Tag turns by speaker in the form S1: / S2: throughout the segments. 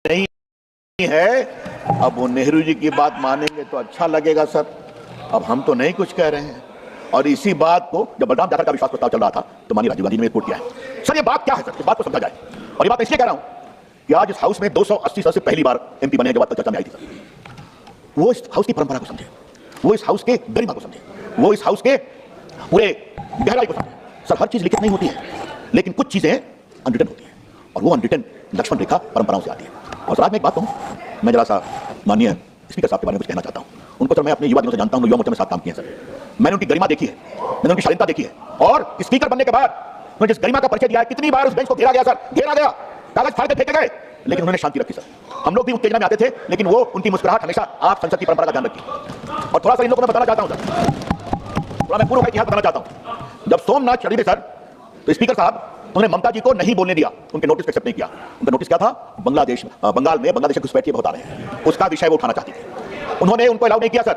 S1: नहीं है। अब वो नेहरू जी की बात मानेंगे तो अच्छा लगेगा सर। अब हम तो नहीं कुछ कह रहे हैं। और इसी बात को जब बलराम जाखड़ का विश्वास प्रस्ताव चल रहा था तो माननीय राजीव गांधी ने रिपोर्ट किया है। सर ये बात क्या है सर, इस बात को समझा जाए। और ये बात इसलिए कह रहा हूं कि आज इस हाउस में 280 साल से पहली बार एमपी बने जो बात चर्चा में आई थी सर, वो इस हाउस की परंपरा को समझे, वो इस हाउस के गरिमा को समझे, वो इस हाउस के पूरे गहराई को समझे। सर हर चीज लिखित नहीं होती है, लेकिन कुछ चीजें अनरिटन होती हैं और वो अनरिटन लक्ष्मण रेखा परंपराओं से आती है। और सर आज मैं एक बात कहूं, मैं जरा सा माननीय स्पीकर साहब के बारे में कुछ कहना चाहता हूं। उनको सर मैं अपने युवा दिनों से जानता हूं, युवा मोर्चा में साथ काम किए हैं सर। मैंने उनकी गरिमा देखी है, मैंने उनकी शालीनता देखी है और स्पीकर बनने के बाद उन्होंने जिस गरिमा का परिचय दिया है, कितनी बार उस बेंच को घेरा गया सर, घेरा गया, कागज फाड़ के फेंके गए, लेकिन उन्होंने शांति रखी सर। हम लोग भी उत्तेजना में आते थे, लेकिन वो उनकी मुस्कुराहट हमेशा आप संसद की परंपरा का ध्यान रखी। और थोड़ा सा इन लोगों को मैं बताना चाहता हूं सर, थोड़ा मैं पूर्व का इतिहास बताना चाहता हूं। जब सोमनाथ चढ़ी थे सर, तो स्पीकर साहब उन्होंने ममता जी को नहीं बोलने दिया, उनके नोटिस को एक्सेप्ट नहीं किया। उनका नोटिस क्या था, बंगाल में बांग्लादेश घुसपैठिए बहुत आ रहे हैं, उसका विषय वो उठाना चाहती थी। उन्होंने उनको अलाउ नहीं किया सर,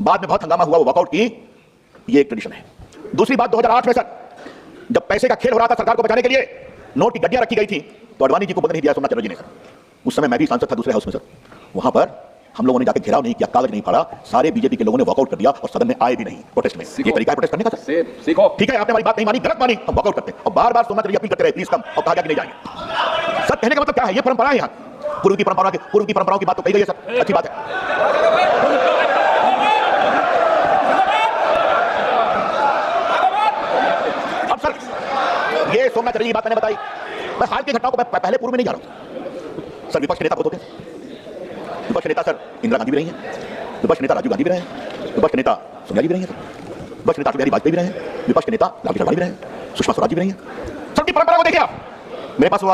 S1: बाद में बहुत हंगामा हुआ, वो वॉकआउट की। ये एक ट्रेडिशन है। दूसरी बात 2008 में सर, जब पैसे का खेल हो रहा था सरकार को बचाने के लिए, नोट की गड्डियां रखी गई थी, तो अडवाणी जी को बदल नहीं दिया सोमनाथ चटर्जी ने सर। उस समय मैं भी सांसद था दूसरे हाउस में सर, वहां पर हम लोगों ने जाकर घेराव नहीं किया, कागज नहीं फाड़ा, सारे बीजेपी के लोगों ने वॉकआउट कर दिया और सदन में आए भी नहीं प्रोटेस्ट में। ये तरीका है प्रोटेस्ट करने का सर। सीखो। ठीक है, आपने हमारी बात नहीं मानी, गलत मानी, हम वॉकआउट करते हैं और बार-बार सोमनाथ चटर्जी अपील करते रहे प्लीज कम, और कहा गया कि नहीं जाएंगे। सर कहने का मतलब क्या है, ये परंपरा है यहाँ, पूर्व की परंपराओं की बात तो कही गई है सर, अच्छी बात है। ये सोमनाथ चटर्जी की बात मैंने बताई, मैं हाल की घटनाओं को मैं पहले पूर्व में नहीं जा रहा हूं सर। विपक्ष के नेता बहुत होते हैं, विपक्ष नेता सर इंदिरा गांधी भी रही हैं, विपक्ष नेता राजीव गांधी भी रहे हैं, विपक्ष नेता सोनिया जी भी रही हैं सर, विपक्ष नेता अटल बिहारी वाजपेयी भी रहे हैं, विपक्ष नेता लालकृष्ण आडवाणी भी रहे हैं, सुषमा स्वराज जी भी रही हैं। सबकी परंपरा को देखिए आप। मेरे पास वो